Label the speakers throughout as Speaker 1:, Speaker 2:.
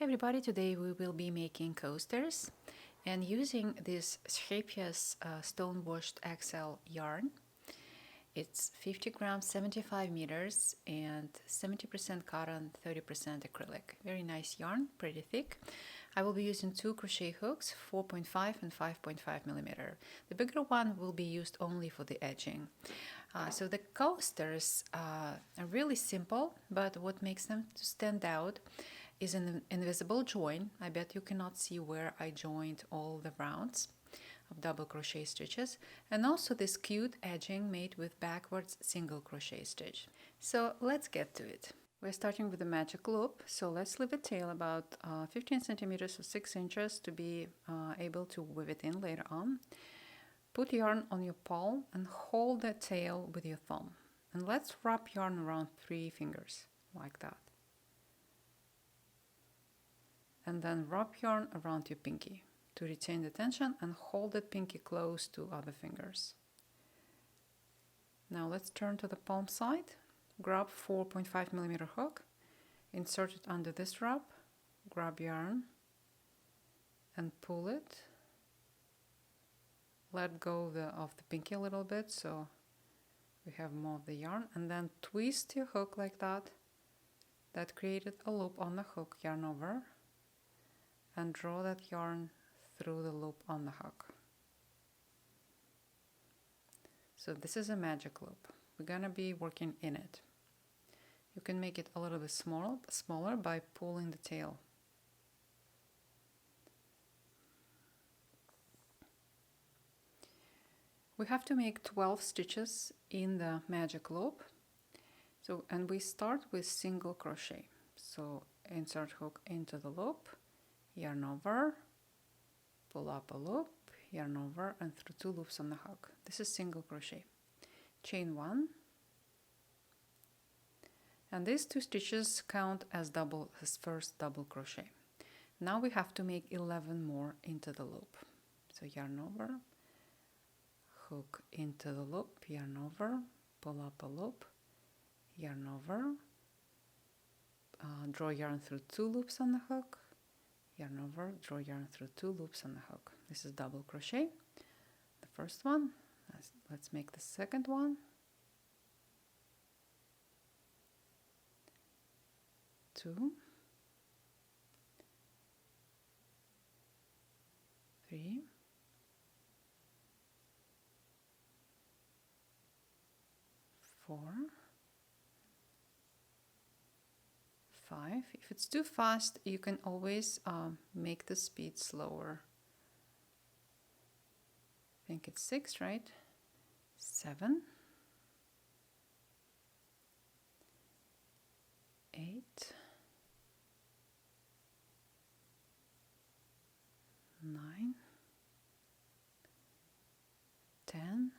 Speaker 1: Hey everybody, today we will be making coasters and using this Schrepjes stone washed XL yarn. It's 50 grams, 75 meters and 70% cotton, 30% acrylic. Very nice yarn, pretty thick. I will be using two crochet hooks, 4.5 and 5.5 millimeter. The bigger one will be used only for the edging. So the coasters are really simple, but what makes them to stand out is an invisible join. I bet you cannot see where I joined all the rounds of double crochet stitches, and also this cute edging made with backwards single crochet stitch. So let's get to it. We're starting with the magic loop, so let's leave a tail about 15 centimeters or 6 inches to be able to weave it in later on. Put yarn on your palm and hold the tail with your thumb. And let's wrap yarn around 3 fingers, like that. And then wrap yarn around your pinky to retain the tension and hold the pinky close to other fingers. Now let's turn to the palm side. Grab 4.5 millimeter hook, insert it under this wrap, grab yarn and pull it. Let go of the pinky a little bit so we have more of the yarn, and then twist your hook like that. That created a loop on the hook, yarn over, and draw that yarn through the loop on the hook. So this is a magic loop. We're gonna be working in it. You can make it a little bit smaller by pulling the tail. We have to make 12 stitches in the magic loop. So, and we start with single crochet. So insert hook into the loop, yarn over, pull up a loop, yarn over, and through 2 loops on the hook. This is single crochet. Chain 1, and these 2 stitches count as first double crochet. Now we have to make 11 more into the loop. So yarn over, hook into the loop, yarn over, pull up a loop, yarn over, draw yarn through 2 loops on the hook, yarn over, draw yarn through 2 loops on the hook. This is double crochet, the first one. Let's make the second one. 2, 3, 4, 5. If it's too fast, you can always make the speed slower. I think it's 6, right? 7, 8, 9, 10,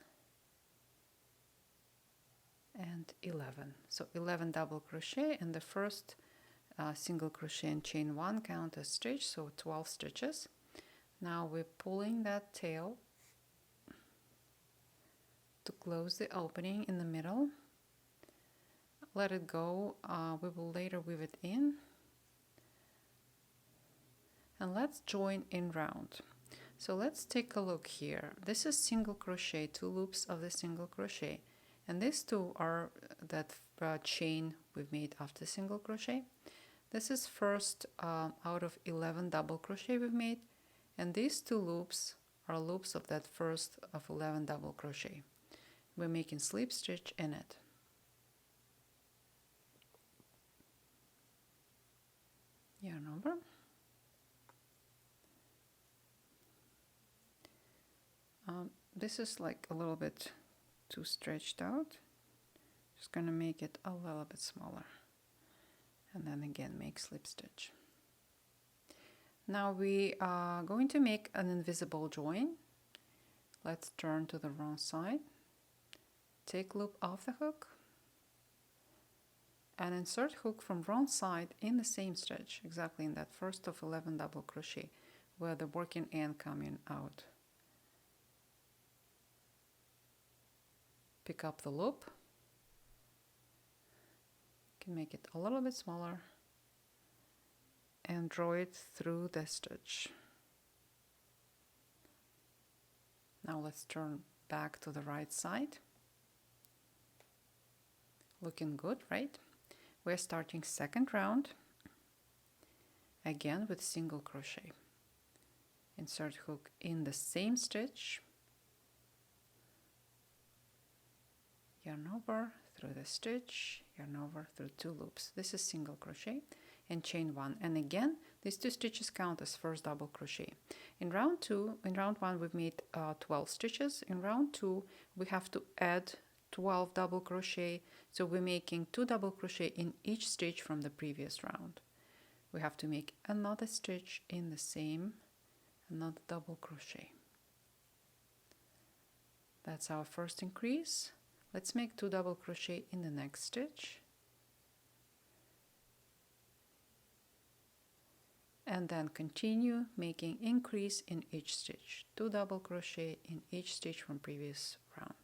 Speaker 1: and 11. So 11 double crochet, and the first single crochet and chain 1 count as stitch, so 12 stitches. Now we're pulling that tail to close the opening in the middle. Let it go. We will later weave it in. And let's join in round. So let's take a look here. This is single crochet, 2 loops of the single crochet, and these 2 are that chain we've made after single crochet. This is first out of 11 double crochet we've made, and these 2 loops are loops of that first of 11 double crochet. We're making slip stitch in it. Yarn over. This is like a little bit too stretched out. Just gonna make it a little bit smaller, and then again make slip stitch. Now we are going to make an invisible join. Let's turn to the wrong side, take loop off the hook, and insert hook from wrong side in the same stitch, exactly in that first of 11 double crochet where the working end coming out. Pick up the loop, can make it a little bit smaller, and draw it through the stitch. Now let's turn back to the right side. Looking good, right? We're starting second round again with single crochet. Insert hook in the same stitch, yarn over through the stitch, yarn over through 2 loops. This is single crochet and chain 1. And again, these 2 stitches count as first double crochet. In round 1 we've made 12 stitches. In round 2 we have to add 12 double crochet, so we're making 2 double crochet in each stitch from the previous round. We have to make another stitch in the same, another double crochet. That's our first increase. Let's make 2 double crochet in the next stitch, and then continue making increase in each stitch, 2 double crochet in each stitch from previous round.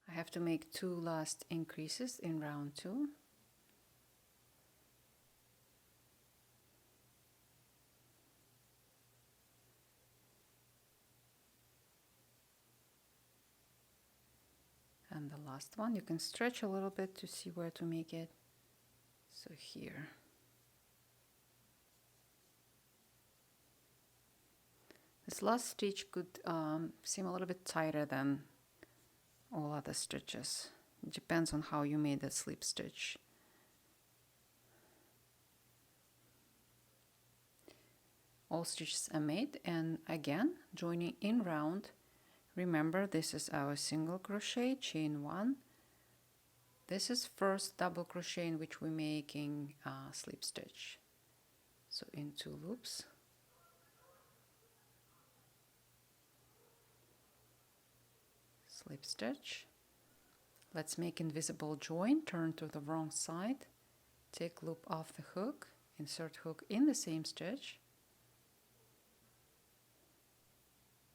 Speaker 1: I have to make 2 last increases in round 2. And the last one, you can stretch a little bit to see where to make it. So here. This last stitch could seem a little bit tighter than all other stitches. It depends on how you made that slip stitch. All stitches are made, and again joining in round. Remember, this is our single crochet, chain 1. This is first double crochet in which we're making a slip stitch. So in 2 loops. Slip stitch. Let's make invisible join, turn to the wrong side, take loop off the hook, insert hook in the same stitch,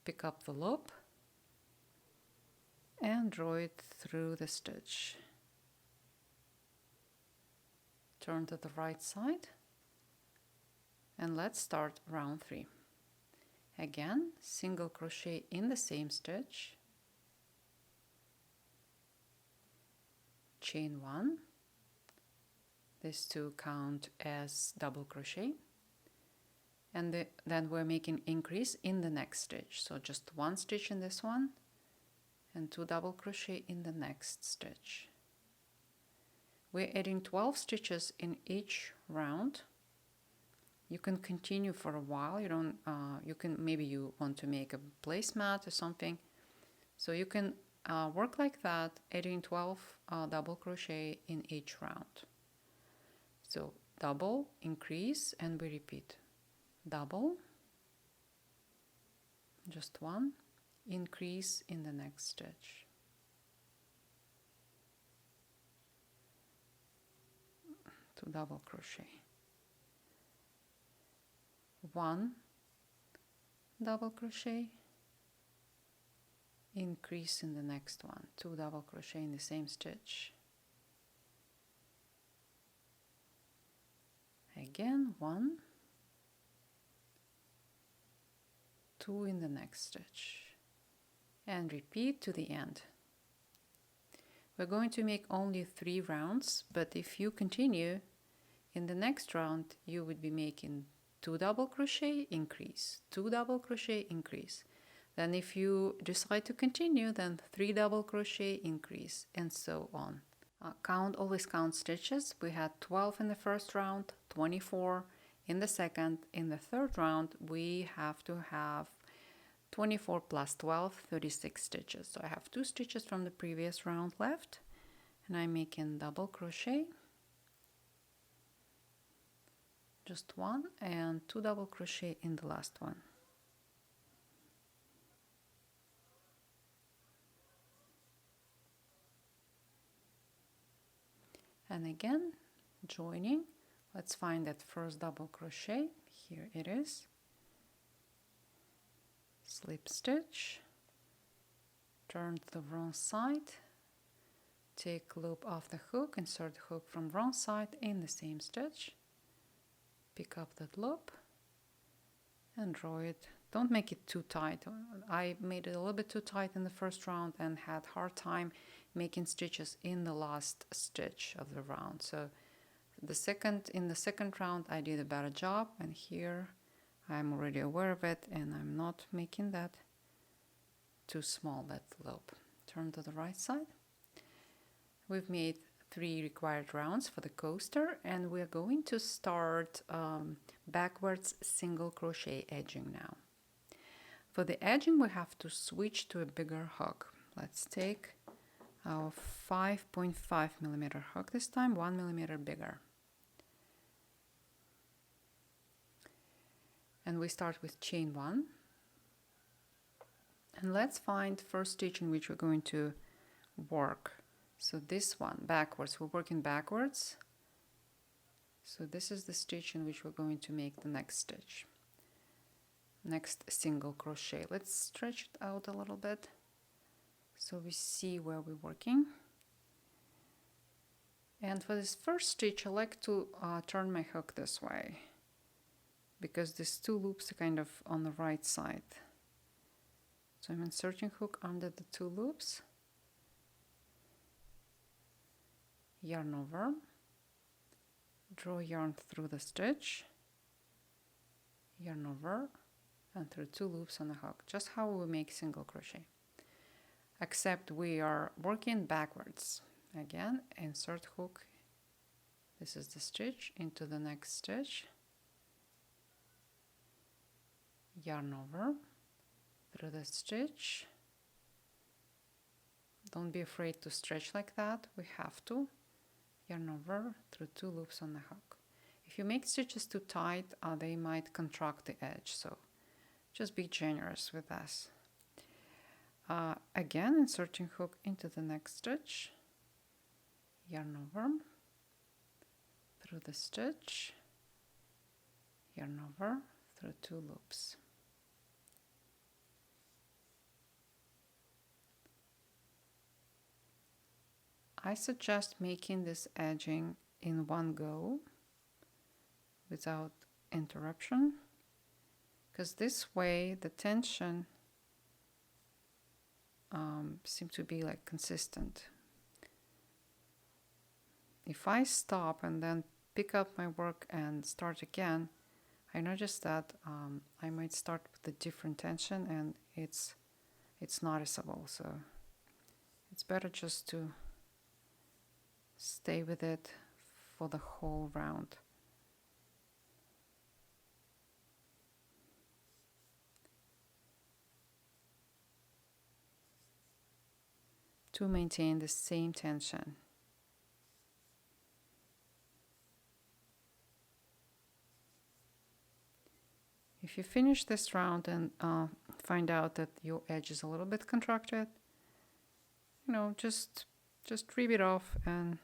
Speaker 1: pick up the loop and draw it through the stitch. Turn to the right side and let's start round 3. Again, single crochet in the same stitch, chain 1, these 2 count as double crochet, and then we're making increase in the next stitch, so just 1 stitch in this one and 2 double crochet in the next stitch. We're adding 12 stitches in each round. You can continue for a while. Maybe you want to make a placemat or something, so you can work like that, adding 12 double crochet in each round. So double, increase, and we repeat. Double, just 1, increase in the next stitch. Two double crochet. 1 double crochet, increase in the next one, 2 double crochet in the same stitch. Again, 1, 2 in the next stitch, and repeat to the end. We're going to make only 3 rounds, but if you continue, in the next round you would be making 2 double crochet, increase, 2 double crochet, increase. Then if you decide to continue, then 3 double crochet, increase, and so on. Always count stitches. We had 12 in the first round, 24 in the second. In the third round, we have to have 24 plus 12, 36 stitches. So I have 2 stitches from the previous round left, and I'm making double crochet, just 1, and 2 double crochet in the last one. And again, joining, let's find that first double crochet, here it is, slip stitch, turn to the wrong side, take loop off the hook, insert the hook from wrong side in the same stitch, pick up that loop and draw it. Don't make it too tight. I made it a little bit too tight in the first round and had hard time making stitches in the last stitch of the round. So in the second round I did a better job, and here I'm already aware of it and I'm not making that too small, that loop. Turn to the right side. We've made 3 required rounds for the coaster, and we're going to start backwards single crochet edging now. For the edging we have to switch to a bigger hook. Let's take our 5.5 millimeter hook this time, 1 millimeter bigger. And we start with chain 1. And let's find first stitch in which we're going to work. So this one, backwards, we're working backwards. So this is the stitch in which we're going to make the next stitch. Next single crochet. Let's stretch it out a little bit so we see where we're working. And for this first stitch, I like to turn my hook this way, because these 2 loops are kind of on the right side. So I'm inserting hook under the 2 loops, yarn over, draw yarn through the stitch, yarn over, and through 2 loops on the hook, just how we make single crochet, except we are working backwards. Again, insert hook, this is the stitch, into the next stitch, yarn over, through the stitch. Don't be afraid to stretch like that, we have to. Yarn over, through 2 loops on the hook. If you make stitches too tight, they might contract the edge, so just be generous with us. Again, inserting hook into the next stitch, yarn over, through the stitch, yarn over, through 2 loops. I suggest making this edging in one go without interruption, because this way the tension seems to be like consistent. If I stop and then pick up my work and start again, I notice that I might start with a different tension and it's noticeable. So it's better just to stay with it for the whole round. To maintain the same tension. If you finish this round and find out that your edge is a little bit contracted, you know, just rip it off and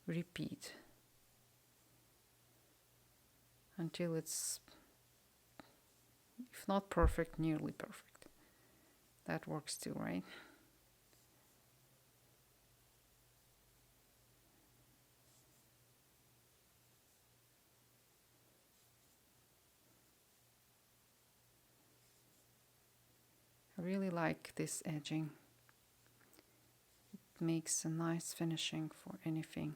Speaker 1: repeat until it's, if not perfect, nearly perfect. That works too, right? I really like this edging. It makes a nice finishing for anything.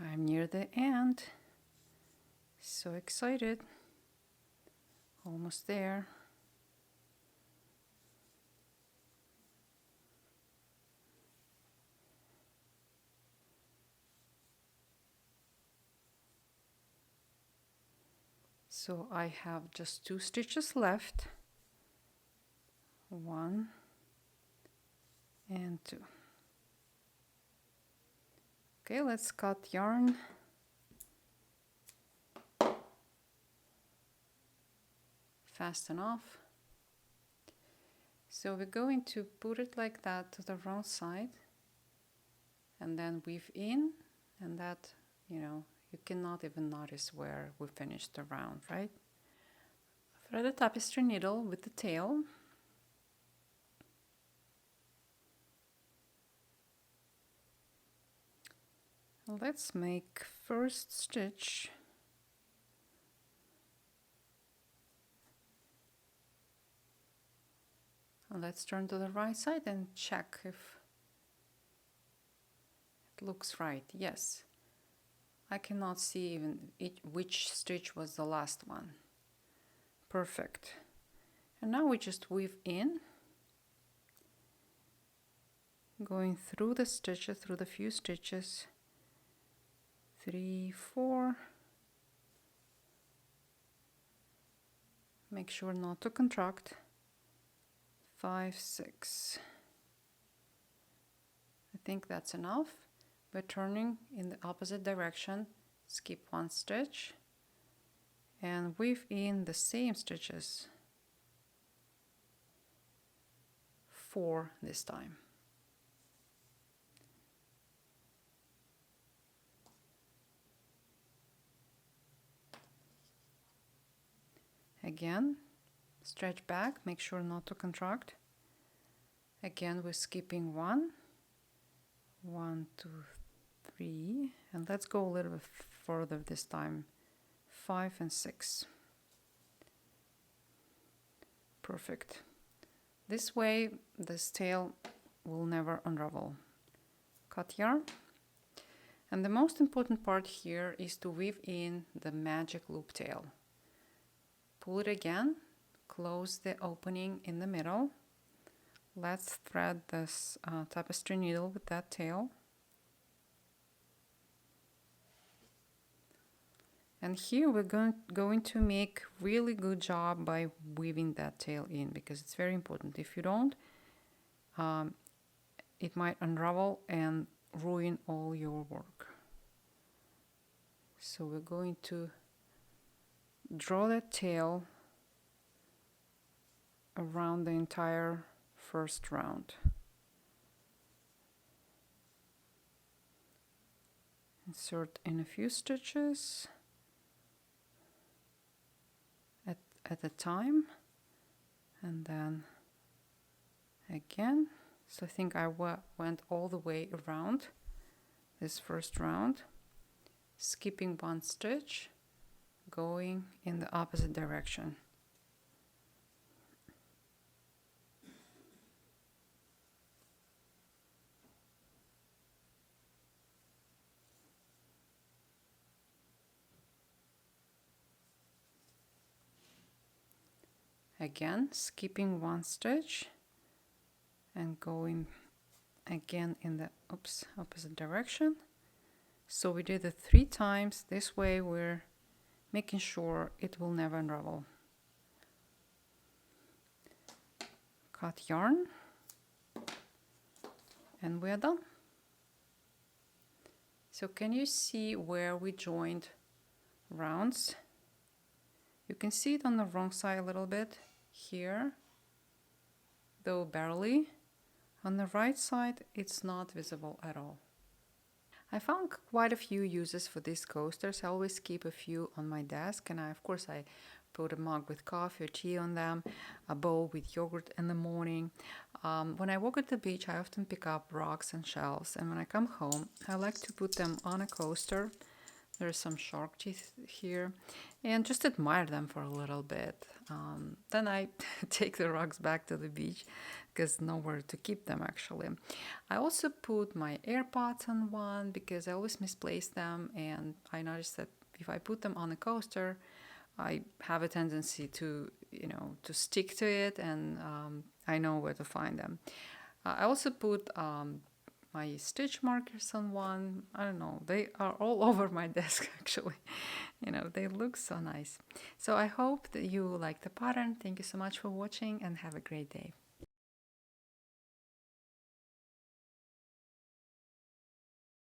Speaker 1: I'm near the end. So excited. Almost there. So I have just 2 stitches left, 1 and 2. Okay, let's cut yarn. Fast enough. So we're going to put it like that to the wrong side and then weave in, and that, you cannot even notice where we finished the round, right? Thread a tapestry needle with the tail. Let's make first stitch. Let's turn to the right side and check if it looks right. Yes. I cannot see even which stitch was the last one. Perfect. And now we just weave in, going through the stitches, through the few stitches. 3, 4. Make sure not to contract. 5, 6. I think that's enough. We're turning in the opposite direction, skip 1 stitch, and weave in the same stitches. 4 this time. Again, stretch back, make sure not to contract. Again, we're skipping 1, 1, 2, 3, and let's go a little bit further this time. 5 and 6. Perfect. This way this tail will never unravel. Cut yarn. And the most important part here is to weave in the magic loop tail. Pull it again, close the opening in the middle. Let's thread this tapestry needle with that tail. And here we're going to make really good job by weaving that tail in, because it's very important. If you don't, it might unravel and ruin all your work. So we're going to draw that tail around the entire first round. Insert in a few stitches at a time, and then again. So I think I went all the way around this first round, skipping 1 stitch, going in the opposite direction. Again, skipping 1 stitch and going again in the opposite direction. So we did it 3 times. This way we're making sure it will never unravel. Cut yarn, and we are done. So can you see where we joined rounds? You can see it on the wrong side a little bit here, though barely. On the right side, it's not visible at all. I found quite a few uses for these coasters. I always keep a few on my desk, and of course I put a mug with coffee or tea on them, a bowl with yogurt in the morning. When I walk at the beach, I often pick up rocks and shells, and when I come home, I like to put them on a coaster. There's some shark teeth here, and just admire them for a little bit. Then I take the rocks back to the beach, because nowhere to keep them actually. I also put my AirPods on one because I always misplace them, and I noticed that if I put them on a coaster, I have a tendency to, to stick to it, and I know where to find them. I also put my stitch markers on one. I don't know, they are all over my desk actually. You know, they look so nice. So I hope that you like the pattern. Thank you so much for watching and have a great day.